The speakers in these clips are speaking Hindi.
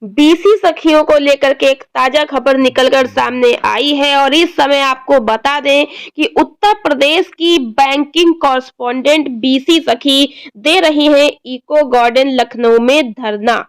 बीसी सखियों को लेकर के एक ताजा खबर निकलकर सामने आई है और इस समय आपको बता दें कि उत्तर प्रदेश की बैंकिंग कॉरेस्पोंडेंट बीसी सखी दे रही हैं इको गार्डन लखनऊ में धरना।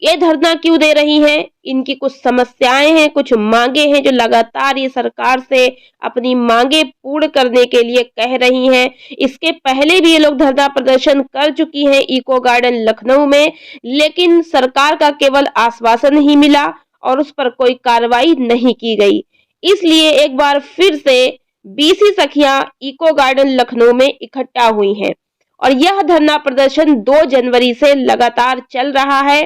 ये धरना क्यों दे रही हैं? इनकी कुछ समस्याएं हैं, कुछ मांगे हैं जो लगातार ये सरकार से अपनी मांगे पूर्ण करने के लिए कह रही हैं। इसके पहले भी ये लोग धरना प्रदर्शन कर चुकी हैं इको गार्डन लखनऊ में, लेकिन सरकार का केवल आश्वासन ही मिला और उस पर कोई कार्रवाई नहीं की गई। इसलिए एक बार फिर से बीसी सखियां इको गार्डन लखनऊ में इकट्ठा हुई हैं और यह धरना प्रदर्शन 2 जनवरी से लगातार चल रहा है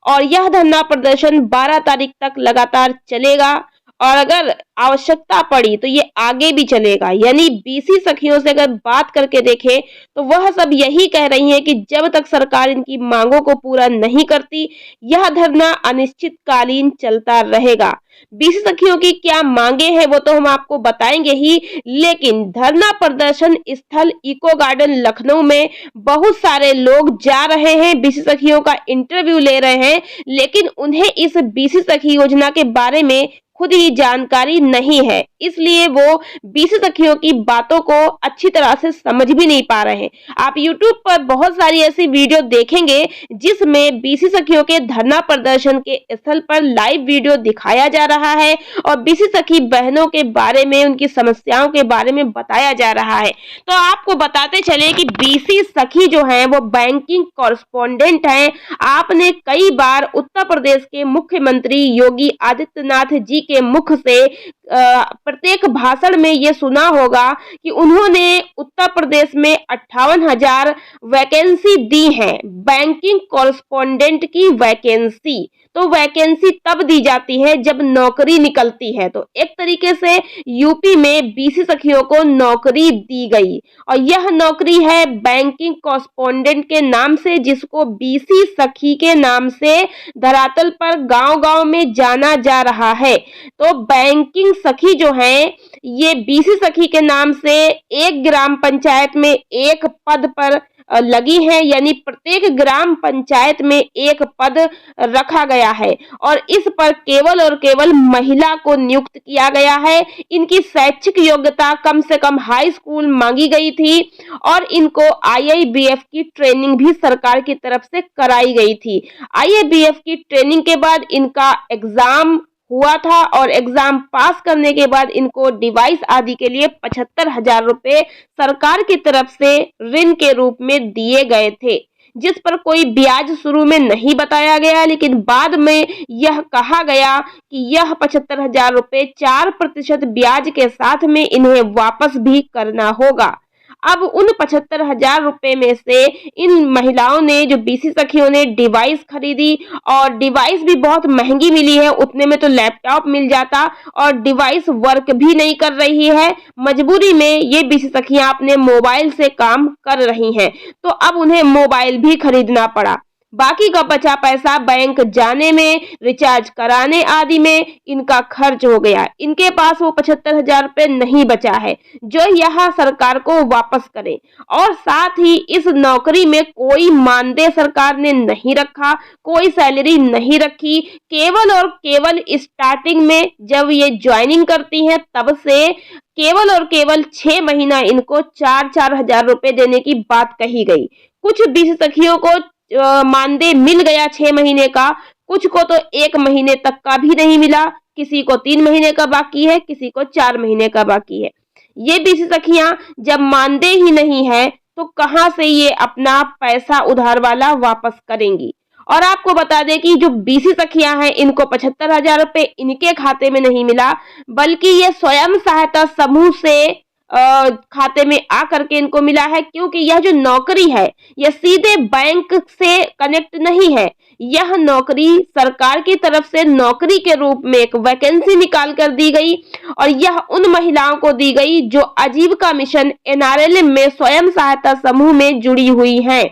और यह धरना प्रदर्शन 12 तारीख तक लगातार चलेगा और अगर आवश्यकता पड़ी तो ये आगे भी चलेगा। यानी बीसी सखियों से अगर बात करके देखें तो वह सब यही कह रही हैं कि जब तक सरकार इनकी मांगों को पूरा नहीं करती यह धरना अनिश्चितकालीन चलता रहेगा। बीसी सखियों की क्या मांगे हैं वो तो हम आपको बताएंगे ही, लेकिन धरना प्रदर्शन स्थल इको गार्डन लखनऊ में बहुत सारे लोग जा रहे हैं, बीसी सखियों का इंटरव्यू ले रहे हैं, लेकिन उन्हें इस बीसी सखी योजना के बारे में खुद ही जानकारी नहीं है, इसलिए वो बीसी सखियों की बातों को अच्छी तरह से समझ भी नहीं पा रहे हैं। आप YouTube पर बहुत सारी ऐसी वीडियो देखेंगे जिसमें बीसी सखियों के धरना प्रदर्शन के स्थल पर लाइव वीडियो दिखाया जा रहा है और बीसी सखी बहनों के बारे में, उनकी समस्याओं के बारे में बताया जा रहा है। तो आपको बताते चले कि बीसी सखी जो है वो बैंकिंग कॉरेस्पोंडेंट है। आपने कई बार उत्तर प्रदेश के मुख्यमंत्री योगी आदित्यनाथ जी के मुख से प्रत्येक भाषण में ये सुना होगा कि उन्होंने उत्तर प्रदेश में 58,000 वैकेंसी दी हैं, बैंकिंग कॉरेस्पोंडेंट की वैकेंसी। तो वैकेंसी तब दी जाती है जब नौकरी निकलती है। तो एक तरीके से यूपी में बीसी सखियों को नौकरी दी गई और यह नौकरी है बैंकिंग कॉरेस्पोंडेंट के नाम से, जिसको बीसी सखी के नाम से धरातल पर गांव-गांव में जाना जा रहा है। तो बैंकिंग सखी जो है ये बीसी सखी के नाम से एक ग्राम पंचायत में एक पद पर लगी है, यानी प्रत्येक ग्राम पंचायत में एक पद रखा गया है और इस पर केवल और केवल महिला को नियुक्त किया गया है। इनकी शैक्षिक योग्यता कम से कम हाई स्कूल मांगी गई थी और इनको IIBF की ट्रेनिंग भी सरकार की तरफ से कराई गई थी। IIBF की ट्रेनिंग के बाद इनका एग्जाम हुआ था और एग्जाम पास करने के बाद इनको डिवाइस आदि के लिए 75,000 रुपए सरकार की तरफ से ऋण के रूप में दिए गए थे, जिस पर कोई ब्याज शुरू में नहीं बताया गया, लेकिन बाद में यह कहा गया कि यह 75,000 रुपए 4% ब्याज के साथ में इन्हें वापस भी करना होगा। अब उन 75,000 रुपए में से इन महिलाओं ने, जो बीसी सखियों ने डिवाइस खरीदी और डिवाइस भी बहुत महंगी मिली है, उतने में तो लैपटॉप मिल जाता और डिवाइस वर्क भी नहीं कर रही है। मजबूरी में ये बीसी सखियां अपने मोबाइल से काम कर रही हैं, तो अब उन्हें मोबाइल भी खरीदना पड़ा। बाकी का बचा पैसा बैंक जाने में, रिचार्ज कराने आदि में इनका खर्च हो गया। इनके पास वो 75,000 रुपए नहीं बचा है जो यह सरकार को वापस करे और साथ ही इस नौकरी में कोई मानदेय सरकार ने नहीं रखा, कोई सैलरी नहीं रखी। केवल और केवल स्टार्टिंग में जब ये ज्वाइनिंग करती हैं तब से केवल और केवल 6 महीना इनको 4-4 हजार रुपए देने की बात कही गई। कुछ बीसी सखियों को मानदेय मिल गया 6 महीने का, कुछ को तो 1 महीने तक का भी नहीं मिला, किसी को 3 महीने का बाकी है, किसी को 4 महीने का बाकी है। ये बीसी सखियां जब मानदेय ही नहीं है तो कहां से ये अपना पैसा उधार वाला वापस करेंगी। और आपको बता दें कि जो बीसी सखियां हैं इनको 75,000 रुपए इनके खाते में नहीं मिला, बल्कि ये स्वयं सहायता समूह से खाते में आ करके इनको मिला है, क्योंकि यह जो नौकरी है यह सीधे बैंक से कनेक्ट नहीं है। यह नौकरी सरकार की तरफ से नौकरी के रूप में एक वैकेंसी निकाल कर दी गई और यह उन महिलाओं को दी गई जो आजीविका मिशन NRLM में स्वयं सहायता समूह में जुड़ी हुई हैं।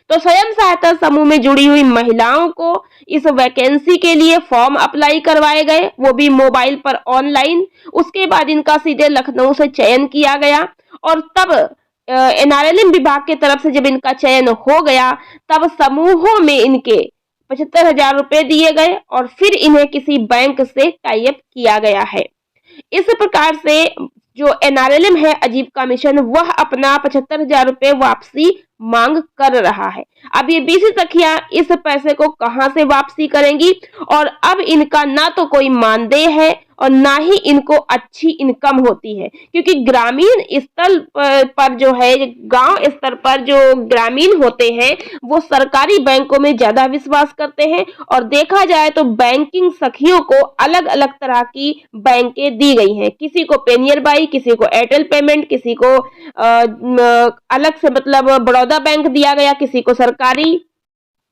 तो स्वयं सहायता समूह में जुड़ी हुई महिलाओं को इस वैकेंसी के लिए फॉर्म अप्लाई करवाए गए, वो भी मोबाइल पर ऑनलाइन। उसके बाद इनका सीधे लखनऊ से चयन किया गया और तब NRLM विभाग की तरफ से जब इनका चयन हो गया तब समूहों में इनके 75,000 रुपए दिए गए और फिर इन्हें किसी बैंक से टाई अप किया गया है। इस प्रकार से जो एनआरएलएम है आजीविका मिशन, वह अपना 75,000 रुपए वापसी मांग कर रहा है। अब ये बीसी सखियां इस पैसे को कहां से वापसी करेंगी और अब इनका ना तो कोई मानदेय है और ना ही इनको अच्छी इनकम होती है, क्योंकि ग्रामीण स्तर पर जो है, गांव स्तर पर जो ग्रामीण होते हैं वो सरकारी बैंकों में ज्यादा विश्वास करते हैं। और देखा जाए तो बैंकिंग सखियों को अलग अलग तरह की बैंकें दी गई हैं, किसी को पेनियर बाई, किसी को एयरटेल पेमेंट, किसी को अलग से मतलब बड़ौदा बैंक दिया गया, किसी को सरकारी,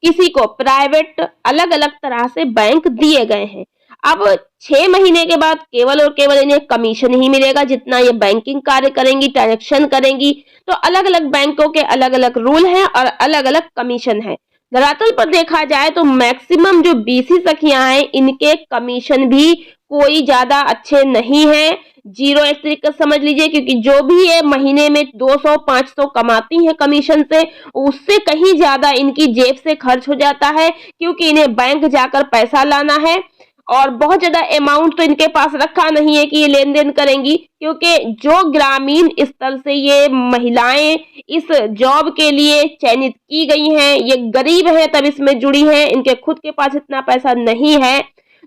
किसी को प्राइवेट, अलग अलग तरह से बैंक दिए गए हैं। अब 6 महीने के बाद केवल और केवल इन्हें कमीशन ही मिलेगा जितना ये बैंकिंग कार्य करेंगी, ट्रांजैक्शन करेंगी। तो अलग अलग बैंकों के अलग अलग रूल हैं और अलग अलग कमीशन है। धरातल पर देखा जाए तो मैक्सिमम जो बीसी सखियां हैं इनके कमीशन भी कोई ज्यादा अच्छे नहीं है, 0 एक तरीके से समझ लीजिए, क्योंकि जो भी ये महीने में 200-500 कमाती हैं कमीशन से, उससे कहीं ज्यादा इनकी जेब से खर्च हो जाता है, क्योंकि इन्हें बैंक जाकर पैसा लाना है और बहुत ज्यादा अमाउंट तो इनके पास रखा नहीं है कि ये लेन देन करेंगी, क्योंकि जो ग्रामीण स्तर से ये महिलाएं इस जॉब के लिए चयनित की गई हैं, ये गरीब हैं तब इसमें जुड़ी हैं, इनके खुद के पास इतना पैसा नहीं है,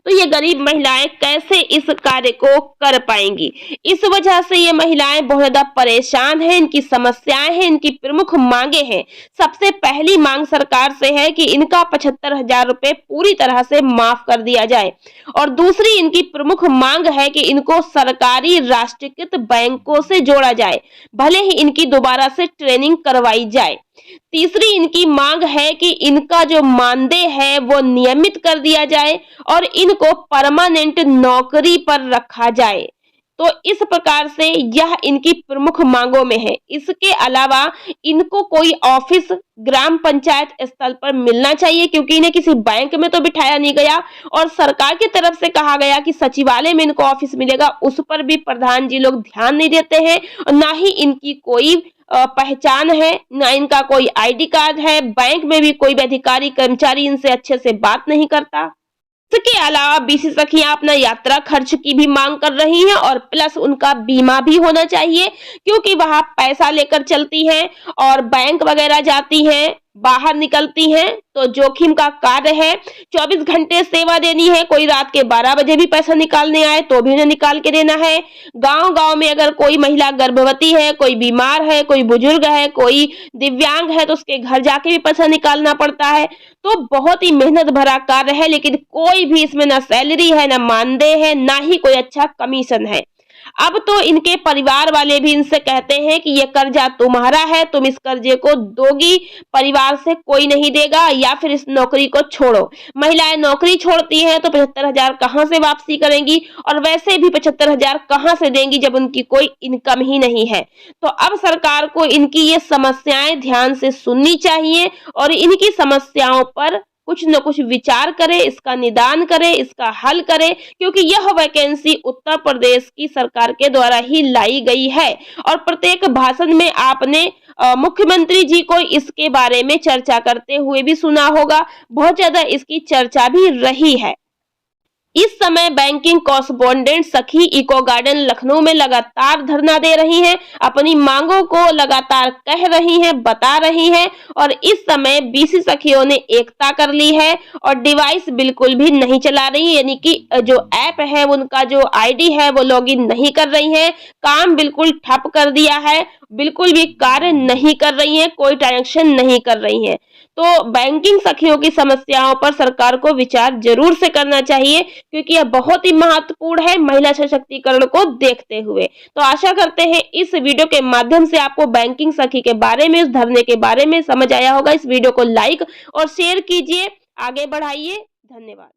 तो ये गरीब महिलाएं कैसे इस कार्य को कर पाएंगी। इस वजह से ये महिलाएं बहुत ज्यादा परेशान हैं, इनकी समस्याएं हैं, इनकी प्रमुख मांगे हैं। सबसे पहली मांग सरकार से है कि इनका 75,000 रुपए पूरी तरह से माफ कर दिया जाए और दूसरी इनकी प्रमुख मांग है कि इनको सरकारी राष्ट्रीयकृत बैंकों से जोड़ा जाए, भले ही इनकी दोबारा से ट्रेनिंग करवाई जाए। तीसरी इनकी मांग है कि इनका जो मानदेय है वो नियमित कर दिया जाए और इनको परमानेंट नौकरी पर रखा जाए। तो इस प्रकार से यह इनकी प्रमुख मांगों में है। इसके अलावा इनको कोई ऑफिस ग्राम पंचायत स्तर पर मिलना चाहिए, क्योंकि इन्हें किसी बैंक में तो बिठाया नहीं गया और सरकार की तरफ से कहा गया कि सचिवालय में इनको ऑफिस मिलेगा, उस पर भी प्रधान जी लोग ध्यान नहीं देते हैं और ना ही इनकी कोई पहचान है, ना इनका कोई आईडी कार्ड है, बैंक में भी कोई भी अधिकारी कर्मचारी इनसे अच्छे से बात नहीं करता। इसके अलावा बीसी सखियां अपना यात्रा खर्च की भी मांग कर रही हैं और प्लस उनका बीमा भी होना चाहिए, क्योंकि वहां पैसा लेकर चलती हैं और बैंक वगैरह जाती हैं, बाहर निकलती हैं तो जोखिम का कार्य है। 24 घंटे सेवा देनी है, कोई रात के 12 बजे भी पैसा निकालने आए तो भी उन्हें निकाल के देना है। गांव-गांव में अगर कोई महिला गर्भवती है, कोई बीमार है, कोई बुजुर्ग है, कोई दिव्यांग है तो उसके घर जाके भी पैसा निकालना पड़ता है। तो बहुत ही मेहनत भरा कार्य है, लेकिन कोई भी इसमें ना सैलरी है, ना मानदेय है, ना ही कोई अच्छा कमीशन है। अब तो इनके परिवार वाले भी इनसे कहते हैं कि ये कर्जा तुम्हारा है, तुम इस कर्जे को दोगी, परिवार से कोई नहीं देगा, या फिर इस नौकरी को छोड़ो। महिलाएं नौकरी छोड़ती हैं तो 75,000 कहां से वापसी करेंगी और वैसे भी 75,000 कहां से देंगी जब उनकी कोई इनकम ही नहीं है। तो अब सरकार को इनकी ये समस्याएं ध्यान से सुननी चाहिए और इनकी समस्याओं पर कुछ न कुछ विचार करे, इसका निदान करे, इसका हल करे, क्योंकि यह वैकेंसी उत्तर प्रदेश की सरकार के द्वारा ही लाई गई है और प्रत्येक भाषण में आपने मुख्यमंत्री जी को इसके बारे में चर्चा करते हुए भी सुना होगा। बहुत ज्यादा इसकी चर्चा भी रही है। इस समय बैंकिंग कॉरेस्पोंडेंट सखी इको गार्डन लखनऊ में लगातार धरना दे रही हैं, अपनी मांगों को लगातार कह रही हैं, बता रही हैं और इस समय बीसी सखियों ने एकता कर ली है और डिवाइस बिल्कुल भी नहीं चला रही, यानी कि जो ऐप है उनका जो आईडी है वो लॉगिन नहीं कर रही हैं, काम बिल्कुल ठप कर दिया है, बिल्कुल भी कार्य नहीं कर रही हैं, कोई ट्रांजैक्शन नहीं कर रही हैं। तो बैंकिंग सखियों की समस्याओं पर सरकार को विचार जरूर से करना चाहिए, क्योंकि यह बहुत ही महत्वपूर्ण है महिला सशक्तिकरण को देखते हुए। तो आशा करते हैं इस वीडियो के माध्यम से आपको बैंकिंग सखी के बारे में, इस धरने के बारे में समझ आया होगा। इस वीडियो को लाइक और शेयर कीजिए, आगे बढ़ाइए। धन्यवाद।